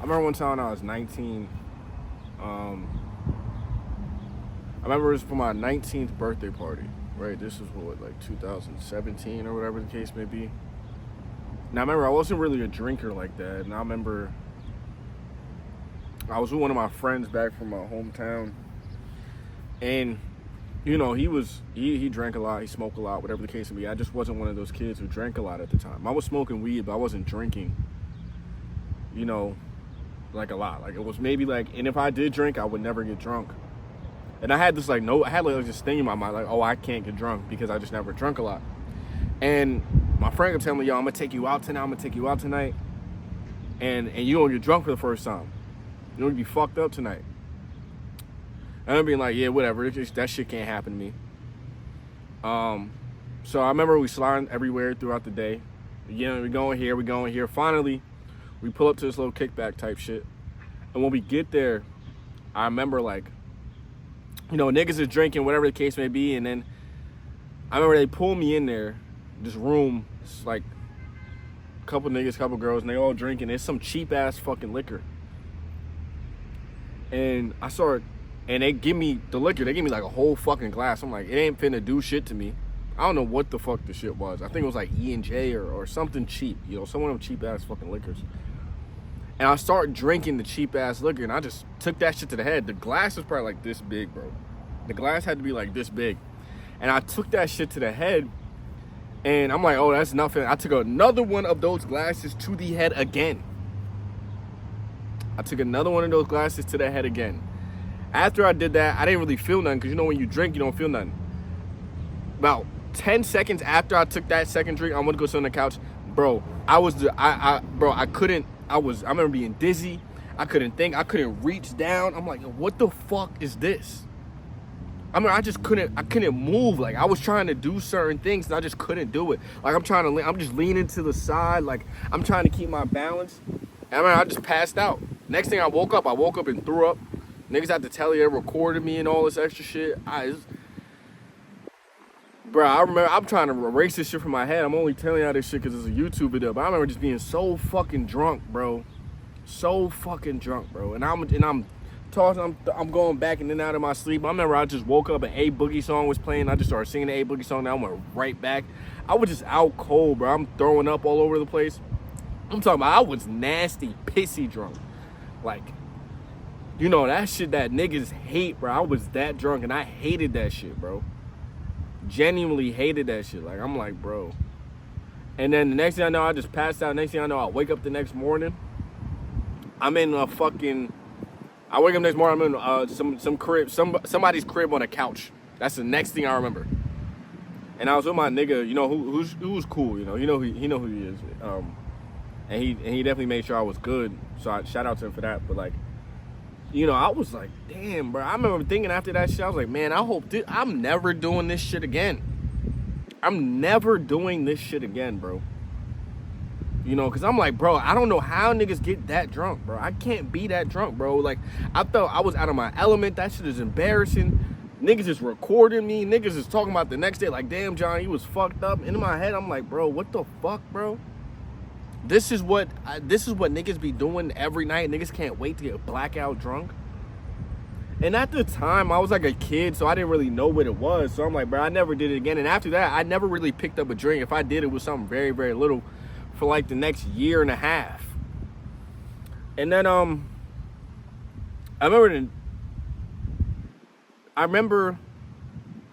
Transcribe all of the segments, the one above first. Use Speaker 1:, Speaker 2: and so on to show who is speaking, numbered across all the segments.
Speaker 1: remember one time when I was 19. I remember it was for my 19th birthday party, right? This was what, like 2017 or whatever the case may be. Now, I remember I wasn't really a drinker like that. And I remember I was with one of my friends back from my hometown. And, you know, he drank a lot, he smoked a lot, whatever the case may be. I just wasn't one of those kids who drank a lot at the time. I was smoking weed, but I wasn't drinking, you know, like a lot. Like, it was maybe like, and if I did drink, I would never get drunk. And I had this I had like this thing in my mind, like, oh, I can't get drunk because I just never drunk a lot. And my friend would tell me, yo, I'm gonna take you out tonight. And you gonna get drunk for the first time. You're gonna be fucked up tonight. And I'm being like, yeah, whatever, that shit can't happen to me. So I remember we sliding everywhere throughout the day. You know, we going here. Finally, we pull up to this little kickback type shit. And when we get there, I remember like, you know, niggas is drinking, whatever the case may be, and then I remember they pull me in there, this room, it's like a couple niggas, couple girls, and they all drinking. It's some cheap ass fucking liquor. And I saw it, and they give me the liquor, they give me like a whole fucking glass. I'm like, it ain't finna do shit to me. I don't know what the fuck the shit was. I think it was like E&J or something cheap, you know, some of them cheap ass fucking liquors. And I started drinking the cheap ass liquor, and I just took that shit to the head. The glass was probably like this big, bro. The glass had to be like this big. And I took that shit to the head, and I'm like, oh, that's nothing. I took another one of those glasses to the head again. After I did that, I didn't really feel nothing, because you know when you drink, you don't feel nothing. About 10 seconds after I took that second drink, I went to go sit on the couch. Bro, I remember being dizzy. I couldn't think. I couldn't reach down. I'm like, what the fuck is this? I mean, I couldn't move. Like, I was trying to do certain things, and I just couldn't do it. Like, I'm just leaning to the side. Like, I'm trying to keep my balance. And I mean, I just passed out. Next thing I woke up and threw up. Niggas had to tell you they recorded me and all this extra shit. Bro, I remember, I'm trying to erase this shit from my head. I'm only telling y'all this shit because it's a YouTube video. But I remember just being so fucking drunk, bro. So fucking drunk, bro. And I'm talking, I'm going back in and out of my sleep. I remember I just woke up, an A Boogie song was playing. I just started singing the A Boogie song. Now I went right back. I was just out cold, bro. I'm throwing up all over the place. I'm talking about I was nasty, pissy drunk. Like, you know, that shit that niggas hate, bro. I was that drunk, and I hated that shit, bro. Genuinely hated that shit. Like, I'm like, bro. And then the next thing I know, I just passed out. Next thing I know, I wake up the next morning. I'm in a fucking... I wake up next morning, I'm in some crib, somebody's crib on a couch. That's the next thing I remember. And I was with my nigga, you know, who's cool, you know who he is. And he definitely made sure I was good. So I shout out to him for that. But like, you know, I was like, damn, bro. I remember thinking after that shit, I was like, man, I'm never doing this shit again. I'm never doing this shit again, bro. You know, because I'm like, bro, I don't know how niggas get that drunk, bro. I can't be that drunk, bro. Like, I felt I was out of my element. That shit is embarrassing. Niggas is recording me. Niggas is talking about the next day. Like, damn, John, you was fucked up. And in my head, I'm like, bro, what the fuck, bro? This is what niggas be doing every night. Niggas can't wait to get blackout drunk. And at the time, I was like a kid, so I didn't really know what it was. So I'm like, bro, I never did it again. And after that, I never really picked up a drink. If I did, it was something very, very little for like the next year and a half. And then I remember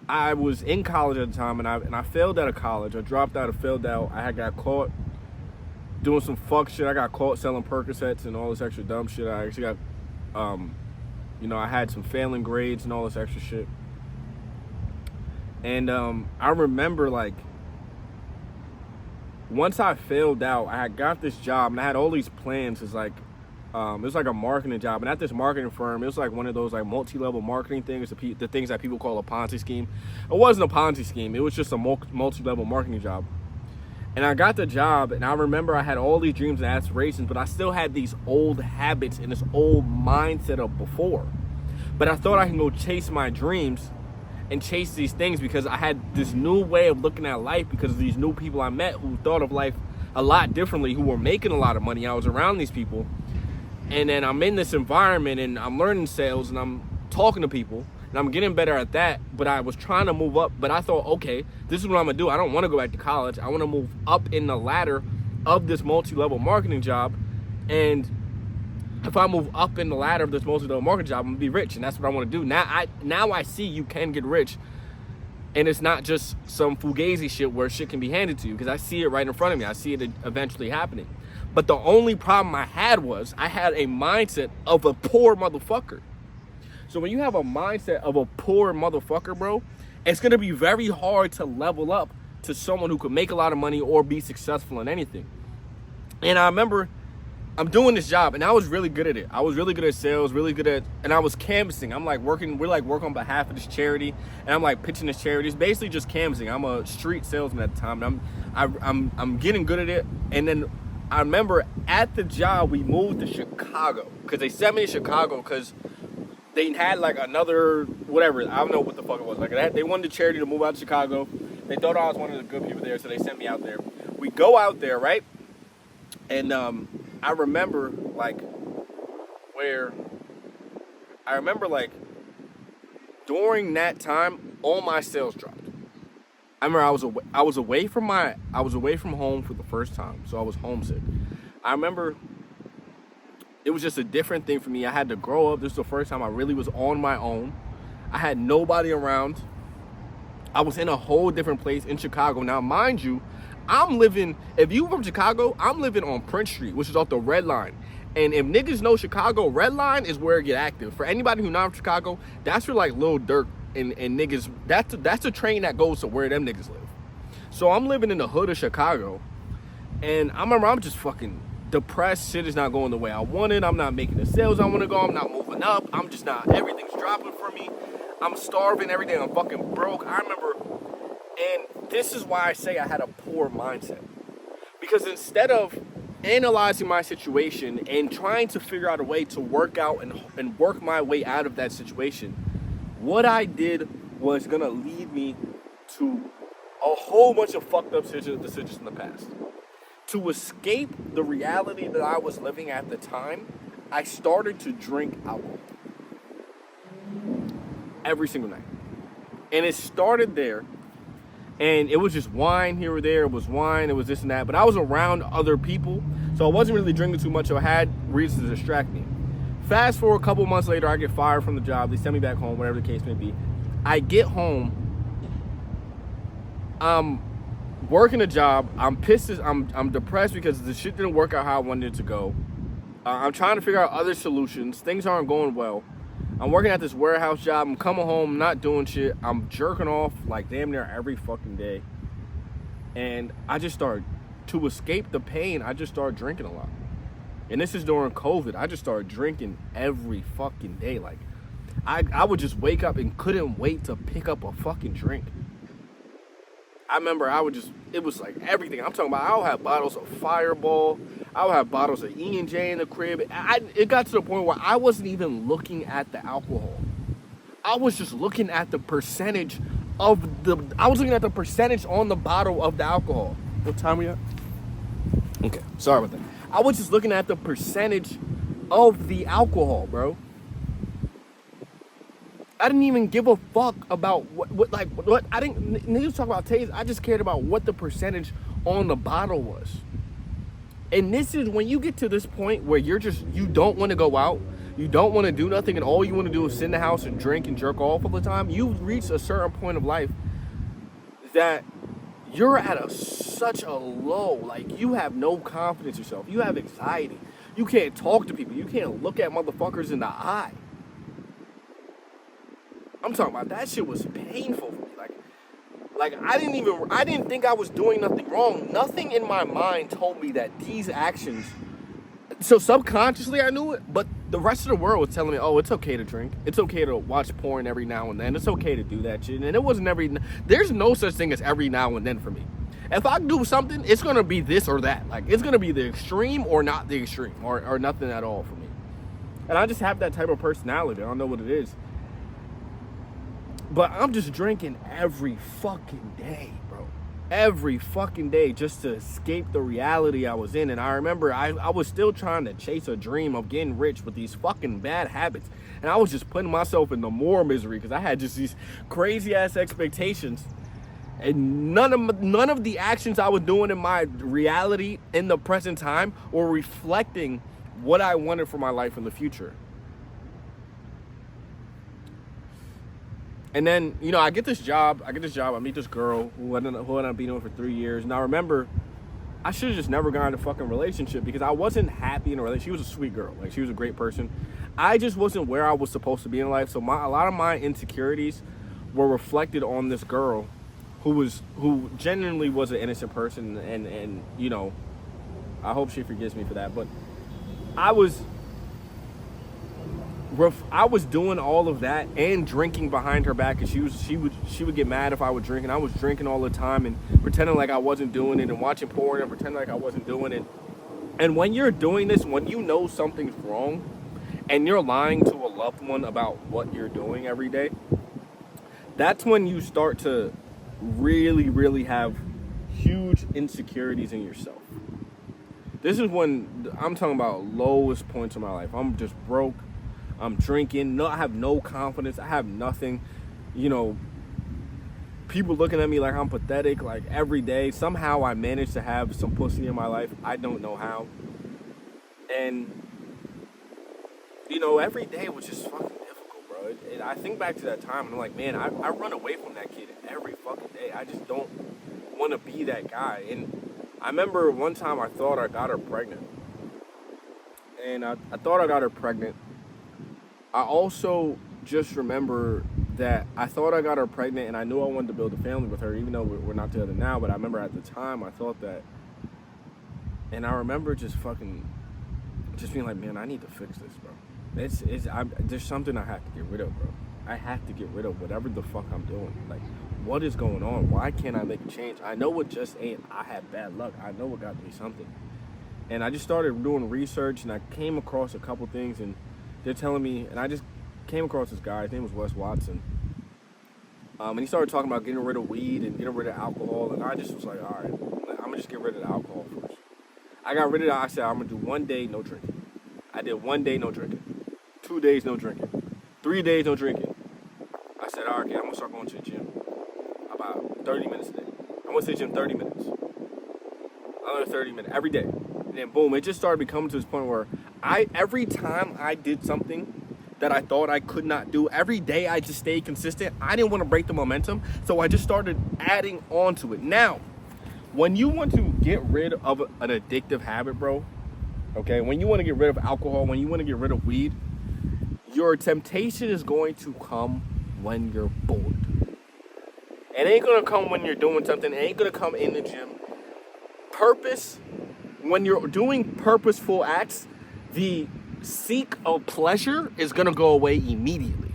Speaker 1: I was in college at the time, and I failed out of college. I dropped out, failed out. I had got caught doing some fuck shit. I got caught selling Percocets and all this extra dumb shit. I actually got, you know, I had some failing grades and all this extra shit. And I remember, like, once I failed out, I had got this job, and I had all these plans. It's like, it was like a marketing job. And at this marketing firm, it was like one of those like multi-level marketing things, the things that people call a Ponzi scheme. It wasn't a Ponzi scheme. It was just a multi-level marketing job. And I got the job, and I remember I had all these dreams and aspirations, but I still had these old habits and this old mindset of before. But I thought I can go chase my dreams and chase these things because I had this new way of looking at life because of these new people I met who thought of life a lot differently, who were making a lot of money. I was around these people. And then I'm in this environment and I'm learning sales and I'm talking to people and I'm getting better at that. But I was trying to move up, but I thought, okay, this is what I'm gonna do. I don't want to go back to college. I want to move up in the ladder of this multi-level marketing job. And if I move up in the ladder of this multi-level marketing job, I'm gonna be rich, and that's what I want to do. Now I see you can get rich, and it's not just some fugazi shit where shit can be handed to you, because I see it right in front of me. I see it eventually happening. But the only problem I had was I had a mindset of a poor motherfucker. So when you have a mindset of a poor motherfucker, bro, it's gonna be very hard to level up to someone who could make a lot of money or be successful in anything. And I remember I'm doing this job and I was really good at it. I was really good at sales, and I was canvassing. We're working on behalf of this charity, and I'm like pitching this charity. It's basically just canvassing. I'm a street salesman at the time, and I'm getting good at it. And then I remember at the job we moved to Chicago, because they sent me to Chicago because they had like another whatever. I don't know what the fuck it was. Like they wanted the charity to move out to Chicago. They thought I was one of the good people there, so they sent me out there. We go out there, right? And I remember during that time, all my sales dropped. I remember I was away from home for the first time, so I was homesick. I remember it was just a different thing for me. I had to grow up. This was the first time I really was on my own. I had nobody around. I was in a whole different place in Chicago. Now, mind you, if you from Chicago, I'm living on Prince Street, which is off the Red Line. And if niggas know Chicago, Red Line is where it get active. For anybody who not from Chicago, that's where like Lil Durk and niggas, that's the train that goes to where them niggas live. So I'm living in the hood of Chicago, and I remember I'm just fucking depressed. Shit is not going the way I wanted. I'm not making the sales I want to go. I'm not moving up. I'm just not, everything's dropping for me. I'm starving every day. I'm fucking broke. I remember, and this is why I say I had a poor mindset. Because instead of analyzing my situation and trying to figure out a way to work out and work my way out of that situation, what I did was gonna lead me to a whole bunch of fucked up decisions in the past. To escape the reality that I was living at the time, I started to drink alcohol every single night. And it started there, and it was just wine here or there. It was wine, it was this and that, but I was around other people, so I wasn't really drinking too much, so I had reasons to distract me. Fast forward a couple months later, I get fired from the job. They send me back home, whatever the case may be. I get home, I'm working a job, I'm pissed, I'm depressed because the shit didn't work out how I wanted it to go. I'm trying to figure out other solutions. Things aren't going well. I'm working at this warehouse job. I'm coming home, not doing shit. I'm jerking off like damn near every fucking day. And I just started, to escape the pain, I just started drinking a lot. And this is during COVID. I just started drinking every fucking day. Like, I would just wake up and couldn't wait to pick up a fucking drink. I remember it was like everything. I'm talking about, I would have bottles of Fireball. I would have bottles of E&J in the crib. It got to the point where I wasn't even looking at the alcohol. I was just looking at the percentage on the bottle of the alcohol. What time are we at? Okay, sorry about that. I was just looking at the percentage of the alcohol, bro. I didn't even give a fuck about what I didn't need to talk about taste. I just cared about what the percentage on the bottle was. And this is when you get to this point where you don't want to go out, you don't want to do nothing, and all you want to do is sit in the house and drink and jerk off all the time. You've reached a certain point of life that you're at such a low, like you have no confidence in yourself. You have anxiety. You can't talk to people. You can't look at motherfuckers in the eye. I'm talking about, that shit was painful for me. Like I didn't think I was doing nothing wrong. Nothing in my mind told me that these actions, so subconsciously I knew it, but the rest of the world was telling me, oh, it's okay to drink. It's okay to watch porn every now and then. It's okay to do that shit. And it wasn't there's no such thing as every now and then for me. If I do something, it's going to be this or that. Like, it's going to be the extreme or not the extreme, or nothing at all for me. And I just have that type of personality. I don't know what it is. But I'm just drinking every fucking day, bro. every fucking day just to escape the reality I was in. And I remember I was still trying to chase a dream of getting rich with these fucking bad habits. And I was just putting myself into more misery because I had just these crazy ass expectations. And none of the actions I was doing in my reality in the present time were reflecting what I wanted for my life in the future. And then, I get this job. I meet this girl who ended up being with for 3 years. And I remember I should have just never gotten in a fucking relationship because I wasn't happy in a relationship. She was a sweet girl. Like, she was a great person. I just wasn't where I was supposed to be in life. So a lot of my insecurities were reflected on this girl who genuinely was an innocent person. And I hope she forgives me for that. But I was doing all of that and drinking behind her back, and she would get mad if I would drink, and I was drinking all the time and pretending like I wasn't doing it and watching porn and pretending like I wasn't doing it. And when you're doing this, when you know something's wrong and you're lying to a loved one about what you're doing every day, that's when you start to really, really have huge insecurities in yourself. This is when I'm talking about lowest points in my life. I'm just broke. I'm drinking. No, I have no confidence. I have nothing. People looking at me like I'm pathetic, like every day. Somehow I managed to have some pussy in my life. I don't know how. And, every day was just fucking difficult, bro. And I think back to that time and I'm like, man, I run away from that kid every fucking day. I just don't want to be that guy. And I remember one time I thought I got her pregnant. And I thought I got her pregnant. I also just remember that I thought I got her pregnant and I knew I wanted to build a family with her, even though we're not together now. But I remember at the time I thought that. And I remember just being like, man, I need to fix this, bro. There's something I have to get rid of, bro. I have to get rid of whatever the fuck I'm doing. Like, what is going on? Why can't I make a change? I know it just ain't. I had bad luck. I know it got me something. And I just started doing research and I came across a couple things and they're telling me, and I just came across this guy, his name was Wes Watson. And he started talking about getting rid of weed and getting rid of alcohol. And I just was like, all right, I'm going to just get rid of the alcohol first. I got rid of it. I said, I'm going to do 1 day, no drinking. I did 1 day, no drinking. 2 days, no drinking. 3 days, no drinking. I said, all right, okay, I'm going to start going to the gym about 30 minutes a day. I went to the gym 30 minutes. Another 30 minutes every day. And then boom, it just started becoming to this point where every time I did something that I thought I could not do, every day I just stayed consistent. I didn't want to break the momentum, so I just started adding on to it. Now, when you want to get rid of an addictive habit, bro, okay, when you want to get rid of alcohol, when you want to get rid of weed, your temptation is going to come when you're bored. It ain't going to come when you're doing something. It ain't going to come in the gym. Purpose, when you're doing purposeful acts, the seek of pleasure is going to go away immediately.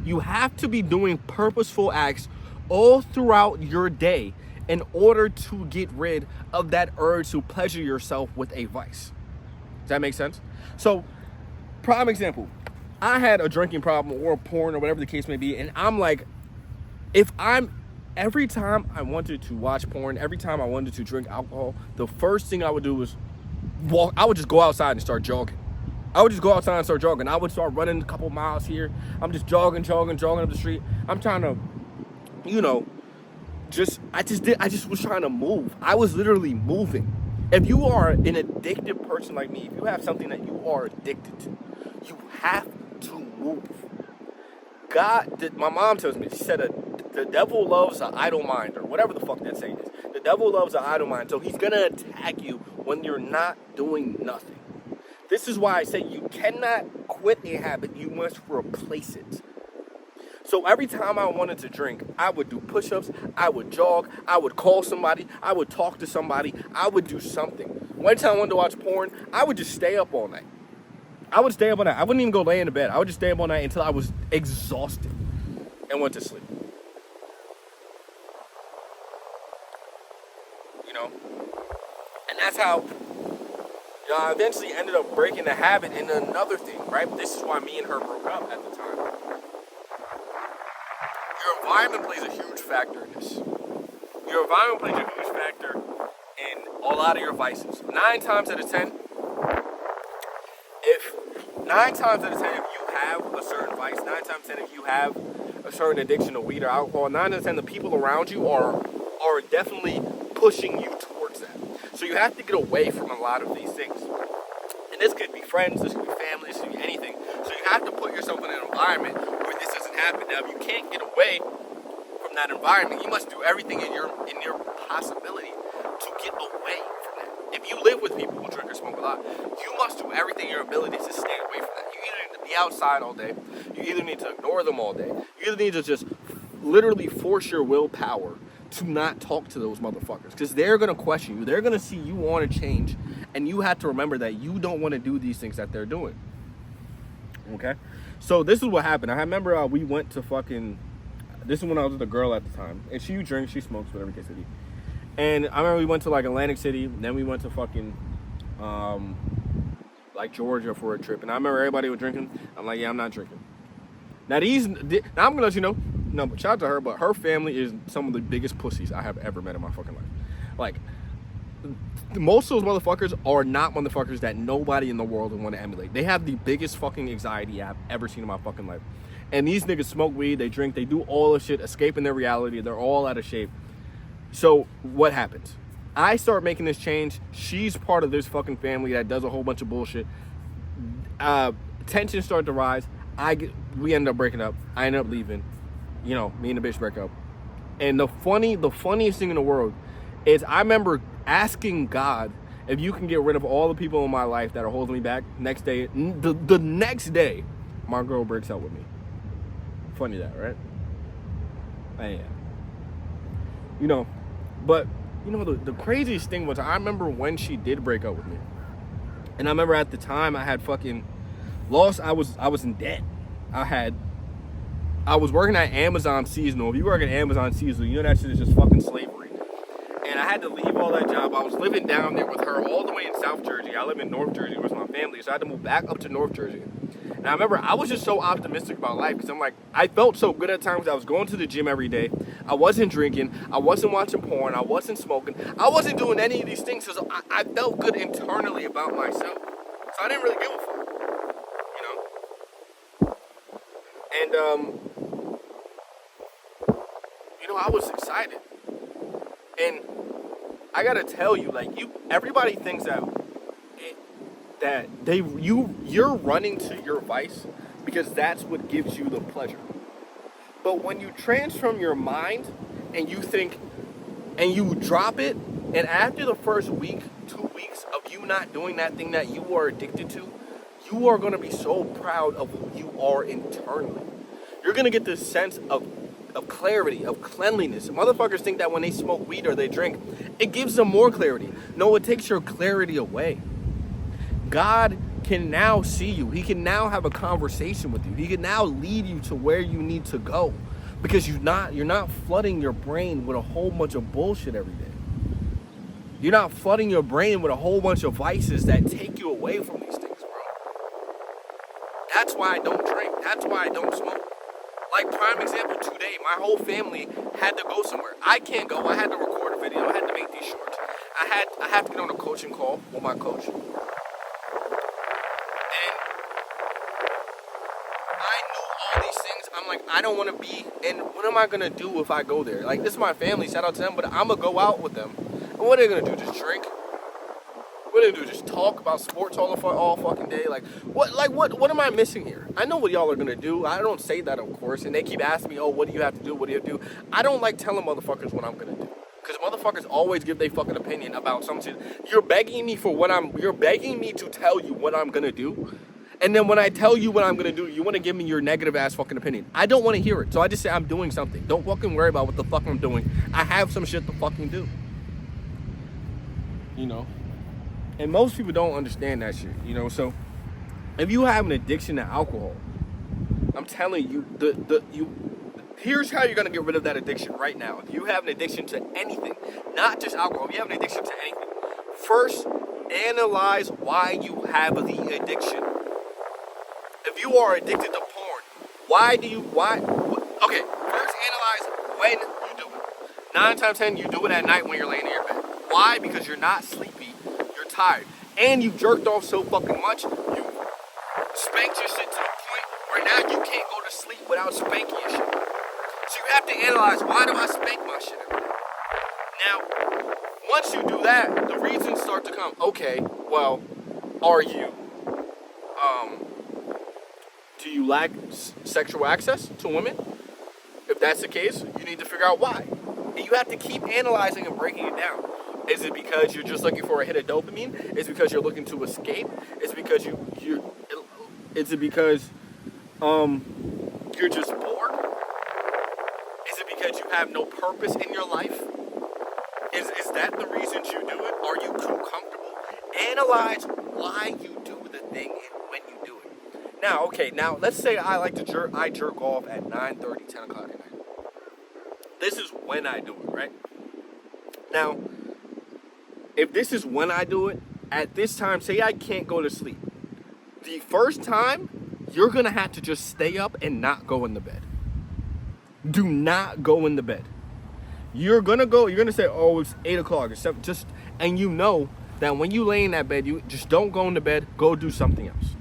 Speaker 1: You have to be doing purposeful acts all throughout your day in order to get rid of that urge to pleasure yourself with a vice. Does that make sense? So, prime example, I had a drinking problem or porn or whatever the case may be, and I'm like, every time I wanted to watch porn, every time I wanted to drink alcohol, the first thing I would do was I would just go outside and start jogging. I would just go outside and start jogging. I would start running a couple miles here. I'm just jogging up the street. I'm trying to, I just was trying to move. I was literally moving. If you are an addicted person like me, if you have something that you are addicted to, you have to move. My mom tells me, she said, the devil loves an idle mind, or whatever the fuck that saying is. The devil loves an idle mind, so he's gonna attack you when you're not doing nothing. This is why I say you cannot quit a habit, you must replace it. So every time I wanted to drink, I would do push-ups, I would jog, I would call somebody, I would talk to somebody, I would do something. One time I wanted to watch porn, I would just stay up all night. I wouldn't even go lay in the bed. I would just stay up all night until I was exhausted and went to sleep. And that's how I eventually ended up breaking the habit into another thing, right? This is why me and her broke up at the time. Your environment plays a huge factor in this. Your environment plays a huge factor in a lot of your vices. 9 times out of 10, if 9 times out of 10, if you have a certain vice, 9 times out of 10, if you have a certain addiction to weed or alcohol, 9 out of 10, the people around you are definitely pushing you towards that. So you have to get away from a lot of these things. And this could be friends, this could be family, this could be anything. So you have to put yourself in an environment where this doesn't happen. Now, if you can't get away from that environment, you must do everything in your possibility to get away from that. If you live with people who drink or smoke a lot, you must do everything in your ability to stay away from that. You either need to be outside all day, you either need to ignore them all day, you either need to just literally force your willpower to not talk to those motherfuckers, because they're going to question you. They're going to see you want to change, and you have to remember that you don't want to do these things that they're doing. Okay? So this is what happened. I remember we went to fucking, this is when I was with a girl at the time, and she drinks, she smokes, whatever the case may be. And I remember we went to like Atlantic City, then we went to fucking like Georgia for a trip, and I remember everybody was drinking. I'm like, yeah, I'm not drinking. Now I'm gonna let you know, no, but shout out to her, but her family is some of the biggest pussies I have ever met in my fucking life. Like, most of those motherfuckers are not motherfuckers that nobody in the world would want to emulate. They have the biggest fucking anxiety I've ever seen in my fucking life. And these niggas smoke weed, they drink, they do all this shit, escaping their reality. They're all out of shape. So what happens? I start making this change. She's part of this fucking family that does a whole bunch of bullshit. Tensions start to rise. We end up breaking up. I end up leaving. You know, me and the bitch break up. And the funniest thing in the world is I remember asking God if you can get rid of all the people in my life that are holding me back. Next day, the next day, my girl breaks up with me. Funny that, right? Yeah. You know, but you know the craziest thing was I remember when she did break up with me, and I remember at the time I had fucking lost. I was in debt. I was working at Amazon seasonal. If you work at Amazon seasonal, you know that shit is just fucking slavery. And I had to leave all that job. I was living down there with her all the way in South Jersey. I live in North Jersey with my family, so I had to move back up to North Jersey. And I remember I was just so optimistic about life because I'm like, I felt so good at times. I was going to the gym every day. I wasn't drinking. I wasn't watching porn. I wasn't smoking. I wasn't doing any of these things because I felt good internally about myself. So I didn't really give a fuck, you know? And, you know, I was excited. And I gotta tell you, like, everybody thinks that you're running to your vice because that's what gives you the pleasure. But when you transform your mind and you think and you drop it, and after the first week, 2 weeks of you not doing that thing that you are addicted to, you are gonna be so proud of who you are internally. You're gonna get this sense of clarity, of cleanliness. Motherfuckers think that when they smoke weed or they drink, it gives them more clarity. No, it takes your clarity away. God can now see you. He can now have a conversation with you. He can now lead you to where you need to go, because you're not flooding your brain with a whole bunch of bullshit every day. You're not flooding your brain with a whole bunch of vices that take you away from these things, bro. That's why I don't drink. That's why I don't smoke. Like, prime example, today, my whole family had to go somewhere. I can't go. I had to record a video. I had to make these shorts. I have to get on a coaching call with my coach. And I knew all these things. I'm like, I don't want to be, and what am I going to do if I go there? Like, this is my family. Shout out to them, but I'm going to go out with them. And what are they going to do? Just drink? What are they going to do? Just talk about sports all fucking day? Like what am I missing here? I know what y'all are going to do. I don't say that, of course. And they keep asking me, oh, what do you have to do? What do you have to do? I don't like telling motherfuckers what I'm going to do. Because motherfuckers always give their fucking opinion about some shit. You're begging me to tell you what I'm going to do. And then when I tell you what I'm going to do, you want to give me your negative ass fucking opinion. I don't want to hear it. So I just say I'm doing something. Don't fucking worry about what the fuck I'm doing. I have some shit to fucking do. You know? And most people don't understand that shit, you know? So if you have an addiction to alcohol, I'm telling you, here's how you're going to get rid of that addiction right now. If you have an addiction to anything, not just alcohol, if you have an addiction to anything, first, analyze why you have the addiction. If you are addicted to porn, okay, first analyze when you do it. 9 times 10, you do it at night when you're laying in your bed. Why? Because you're not sleepy, you're tired. And you jerked off so fucking much, you spanked your shit to the point where now you can't go to sleep without spanking your shit. So you have to analyze, why do I spank my shit every day? Now, once you do that, the reasons start to come. Okay, well, are you, do you lack sexual access to women? If that's the case, you need to figure out why. And you have to keep analyzing and breaking it down. Is it because you're just looking for a hit of dopamine? Is it because you're looking to escape? Is it because is it because you're just bored? Is it because you have no purpose in your life? Is that the reasons you do it? Are you too comfortable? Analyze why you do the thing and when you do it. Now, okay, let's say I jerk off at 9:30, 10 o'clock at night. This is when I do it, right? Now, if this is when I do it, at this time, say I can't go to sleep. The first time, you're going to have to just stay up and not go in the bed. Do not go in the bed. You're going to say, oh, it's 8 o'clock, or 7, and you know that when you lay in that bed, you just don't go in the bed, go do something else.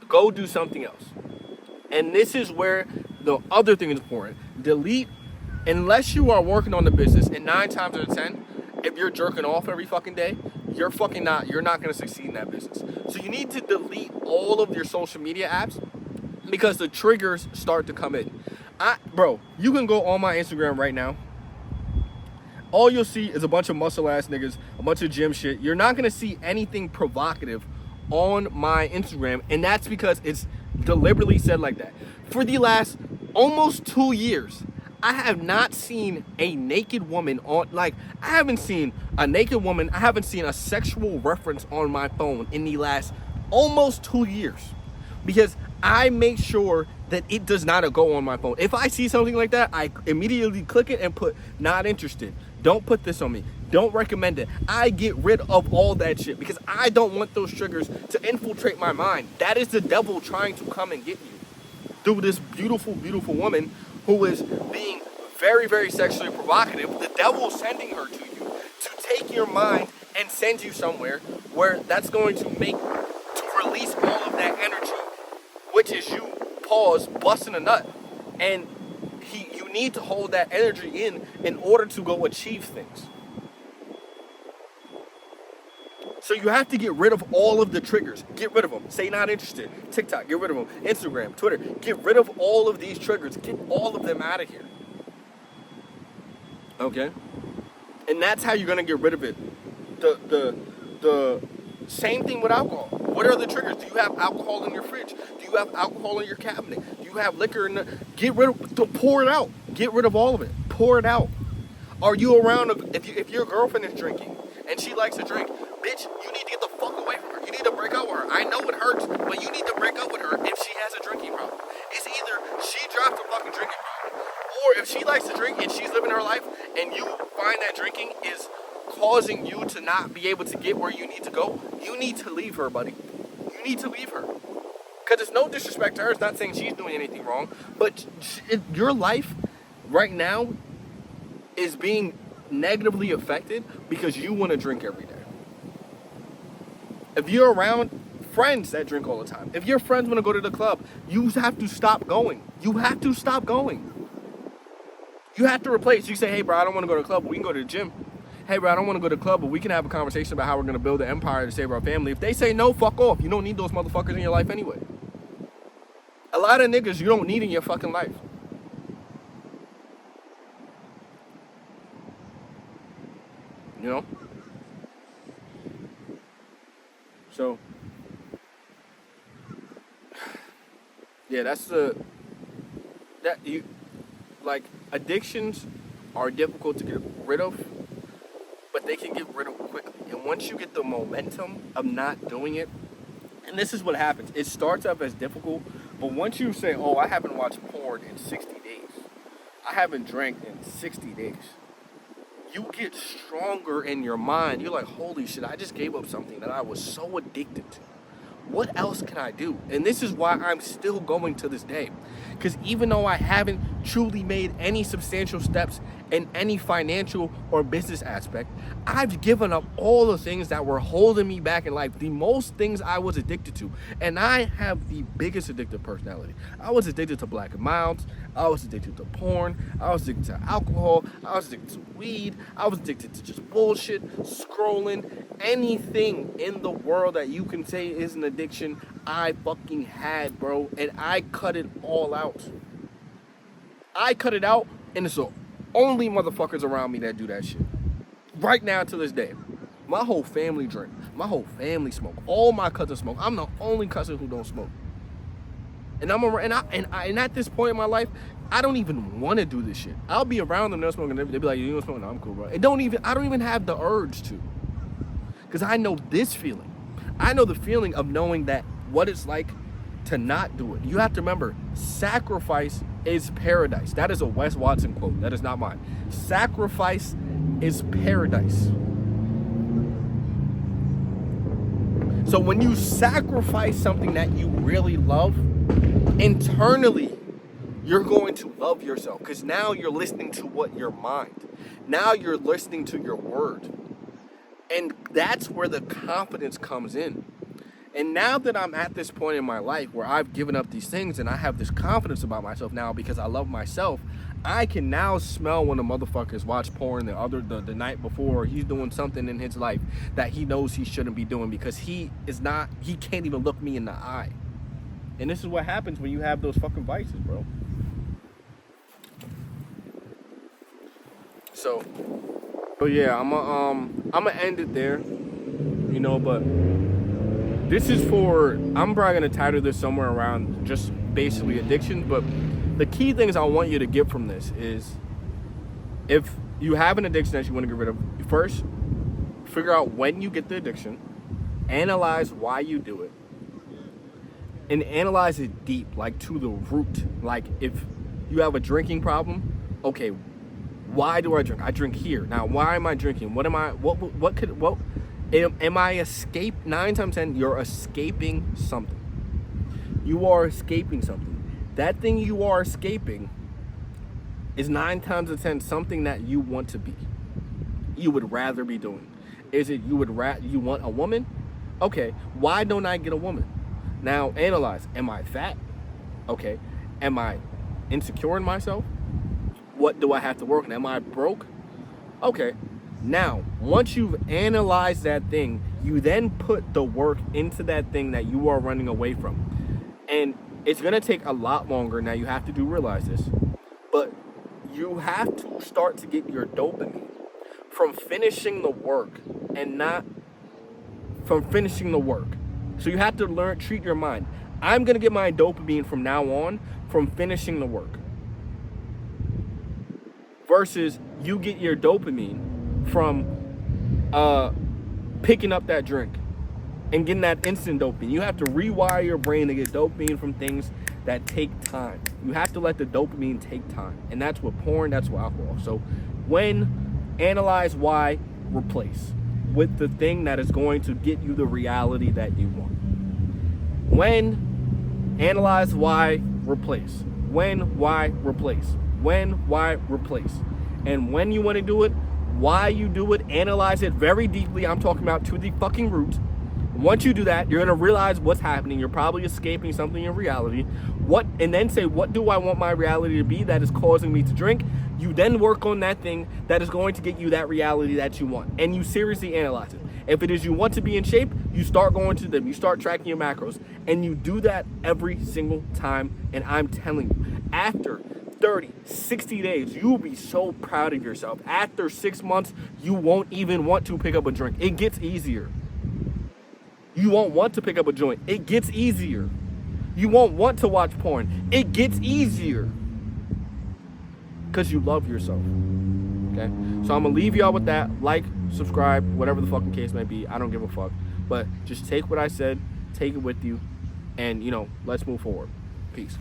Speaker 1: Go do something else. And this is where the other thing is important. Delete, unless you are working on the business, and 9 times out of 10, if you're jerking off every fucking day, you're not going to succeed in that business. So you need to delete all of your social media apps because the triggers start to come in. Bro, you can go on my Instagram right now. All you'll see is a bunch of muscle ass niggas, a bunch of gym shit. You're not going to see anything provocative on my Instagram, and that's because it's deliberately said like that. For the last almost 2 years, I have not seen a naked woman I haven't seen a naked woman, I haven't seen a sexual reference on my phone in the last almost 2 years. Because I make sure that it does not go on my phone. If I see something like that, I immediately click it and put not interested. Don't put this on me. Don't recommend it. I get rid of all that shit because I don't want those triggers to infiltrate my mind. That is the devil trying to come and get you through this beautiful, beautiful woman who is being very, very sexually provocative. The devil sending her to you to take your mind and send you somewhere where that's going to release all of that energy, which is you, busting a nut. And you need to hold that energy in order to go achieve things. So you have to get rid of all of the triggers. Get rid of them. Say not interested. TikTok, get rid of them. Instagram, Twitter, get rid of all of these triggers. Get all of them out of here. Okay? And that's how you're going to get rid of it. The same thing with alcohol. What are the triggers? Do you have alcohol in your fridge? Do you have alcohol in your cabinet? Do you have liquor in pour it out. Get rid of all of it. Pour it out. Are you around, if your girlfriend is drinking and she likes to drink, bitch, you need to get the fuck away from her. You need to break up with her. I know it hurts, but you need to break up with her if she has a drinking problem. It's either she drops a fucking drinking problem, or if she likes to drink and she's living her life and you find that drinking is causing you to not be able to get where you need to go, you need to leave her, buddy. You need to leave her. Because it's no disrespect to her. It's not saying she's doing anything wrong, but your life right now is being negatively affected because you want to drink every day. If you're around friends that drink all the time, if your friends want to go to the club, you have to stop going. You have to stop going. You have to replace. You say, hey, bro, I don't want to go to the club, but we can go to the gym. Hey, bro, I don't want to go to the club, but we can have a conversation about how we're going to build an empire to save our family. If they say no, fuck off. You don't need those motherfuckers in your life anyway. A lot of niggas you don't need in your fucking life. You know? So, yeah, addictions are difficult to get rid of, but they can get rid of quickly. And once you get the momentum of not doing it, and this is what happens, it starts up as difficult, but once you say, oh, I haven't watched porn in 60 days, I haven't drank in 60 days, you get stronger in your mind. You're like, holy shit, I just gave up something that I was so addicted to. what else can I do? And this is why I'm still going to this day. Because even though I haven't truly made any substantial steps in any financial or business aspect, I've given up all the things that were holding me back in life, the most things I was addicted to. And I have the biggest addictive personality. I was addicted to black and milds. I was addicted to porn. I was addicted to alcohol. I was addicted to weed. I was addicted to just bullshit, scrolling, anything in the world that you can say is an addiction. I fucking had, bro, and I cut it all out. I cut it out, and it's the only motherfuckers around me that do that shit. Right now to this day, my whole family drink, my whole family smoke, all my cousins smoke. I'm the only cousin who don't smoke. And and at this point in my life, I don't even want to do this shit. I'll be around them, they're smoking, they'll be like, you don't smoke? No, I'm cool, bro. I don't even have the urge to, because I know this feeling. I know the feeling of knowing that what it's like to not do it. You have to remember, sacrifice is paradise. That is a Wes Watson quote. That is not mine. Sacrifice is paradise. So when you sacrifice something that you really love, internally, you're going to love yourself, because now you're listening to what your mind. Now you're listening to your word. And that's where the confidence comes in. And now that I'm at this point in my life where I've given up these things and I have this confidence about myself now because I love myself, I can now smell when a motherfucker's watch porn the night before, he's doing something in his life that he knows he shouldn't be doing, because he can't even look me in the eye. And this is what happens when you have those fucking vices, bro. So yeah, I'm gonna end it there, but this is I'm probably gonna title this somewhere around just basically addiction. But the key things I want you to get from this is, if you have an addiction that you want to get rid of, first figure out when you get the addiction, analyze why you do it, and analyze it deep, like to the root. Like if you have a drinking problem, okay, why do I drink? I drink here. Now, why am I drinking? Am I 9 times 10, you're escaping something. You are escaping something. That thing you are escaping is 9 times out of 10 something that you want to be. You would rather be doing. Is it you want a woman? Okay, why don't I get a woman? Now analyze. Am I fat? Okay. Am I insecure in myself? What do I have to work on? Am I broke? Okay. Now, once you've analyzed that thing, you then put the work into that thing that you are running away from. And it's going to take a lot longer. Now, you have to realize this. But you have to start to get your dopamine from finishing the work and not from finishing the work. So you have to treat your mind. I'm going to get my dopamine from now on from finishing the work. Versus you get your dopamine from picking up that drink and getting that instant dopamine. You have to rewire your brain to get dopamine from things that take time. You have to let the dopamine take time. And that's with porn, that's with alcohol. So analyze why, replace with the thing that is going to get you the reality that you want. Analyze why, replace. Why, replace. Why, replace. And when you want to do it, why you do it, analyze it very deeply. I'm talking about to the fucking root. Once you do that, you're going to realize what's happening. You're probably escaping something in reality. And then say, what do I want my reality to be that is causing me to drink? You then work on that thing that is going to get you that reality that you want. And you seriously analyze it. If it is you want to be in shape, you start going to them. You start tracking your macros. And you do that every single time. And I'm telling you, after 30, 60 days, you'll be so proud of yourself. After 6 months, you won't even want to pick up a drink. It gets easier. You won't want to pick up a joint. It gets easier. You won't want to watch porn. It gets easier. Because you love yourself. Okay? So I'm going to leave y'all with that. Like, subscribe, whatever the fucking case may be. I don't give a fuck. But just take what I said, take it with you, and, let's move forward. Peace.